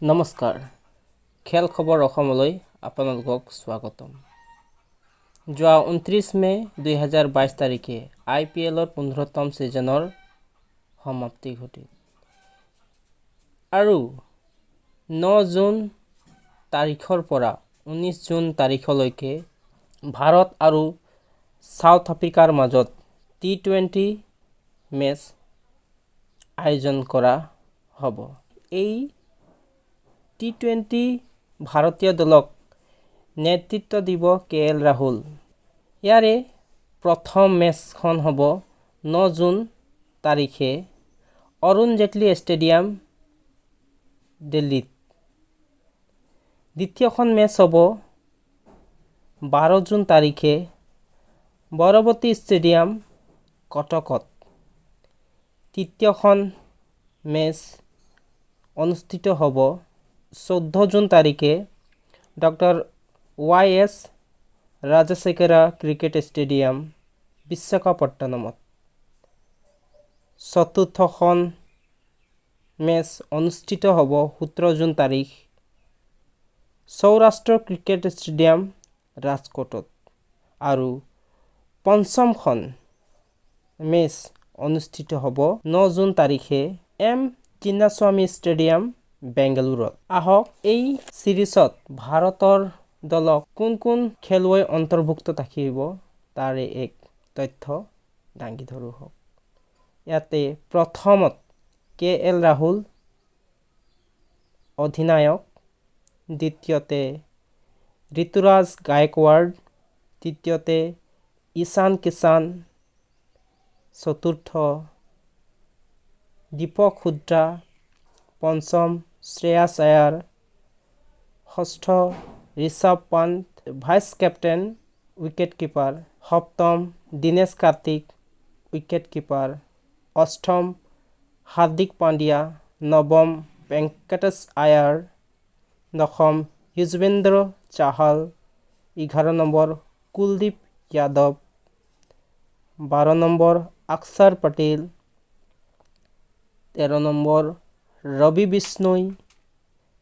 নমস্কাৰ খেল খবৰ অসমলৈ আপোনালোকক স্বাগতম যোৱা 29 মে 2022 তাৰিখে IPL ৰ 15তম সিজনৰ সমাপ্তি ঘটিল আৰু 9 জুন তাৰিখৰ পৰা 19 জুন তাৰিখলৈকে ভাৰত আৰু সাউথ আফ্ৰিকাৰ মাজত T20 মেচ আয়োজন কৰা হ'ব এই T20 ভাৰতীয় দলক নেতৃত্ব দিব KL ৰাহুল ইয়াৰে প্ৰথম মেচখন হ'ব 9 জুন তাৰিখে অৰুণ জেটলি ষ্টেডিয়াম দিল্লীত দ্বিতীয়খন মেচ হ'ব 12 জুন তাৰিখে বৰবতী ষ্টেডিয়াম কটকত তৃতীয়খন মেচ অনুষ্ঠিত হ'ব 14 জুন তাৰিখে ডক্টৰ YS ৰাজশেখৰা ক্ৰিকেট ষ্টেডিয়াম বিশাখাপট্টনমত চতুৰ্থখন মেচ অনুষ্ঠিত হ'ব 17 জুন তাৰিখ সৌৰাষ্ট্ৰ ক্ৰিকেট ষ্টেডিয়াম ৰাজকোটত আৰু পঞ্চমখন মেচ অনুষ্ঠিত হ'ব 9 জুন তাৰিখে চিন্নাস্বামী ষ্টেডিয়াম বেংগালুৰুত আহক এই সিৰিজত ভাৰতৰ দলক কোন কোন খেলুৱৈ অন্তৰ্ভুক্ত থাকিব তাৰে এক তথ্য দাঙি ধৰো হওক ইয়াতে প্ৰথমত KL ৰাহুল অধিনায়ক দ্বিতীয়তে ঋতুৰাজ গায়কৱাড তৃতীয়তে ঈশান কিষাণ চতুৰ্থ দীপক হুডা পঞ্চম শ্ৰেয়াছ আয়াৰ ষষ্ঠ Rishabh Pant vice captain wicket keeper সপ্তম দিনেশ কাৰ্তিক উইকেট কিপাৰ অষ্টম হাৰ্দিক পাণ্ডিয়া নৱম ভেংকটেশ আয়াৰ দশম Yuzvendra Chahal 11 number Kuldeep Yadav 12 number Axar Patel 13 number Ravi Bishnoi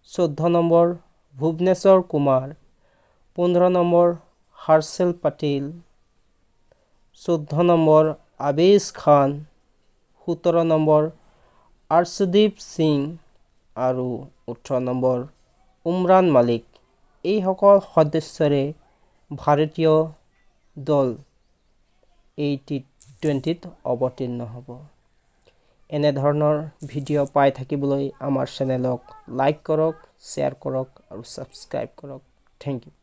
14 number Bhuvneshwar Kumar 15 number Harshal Patel 14 number Avesh Khan 17 number Arshdeep Singh আৰু 18 নম্বৰ উমৰান মালিক এইসকল সদস্যৰে ভাৰতীয় দল এই T20ত অৱতীৰ্ণ হ'ব এনেধৰণৰ ভিডিঅ' পাই থাকিবলৈ আমাৰ চেনেলক লাইক কৰক শ্বেয়াৰ কৰক আৰু ছাবস্ক্ৰাইব কৰক থেংক ইউ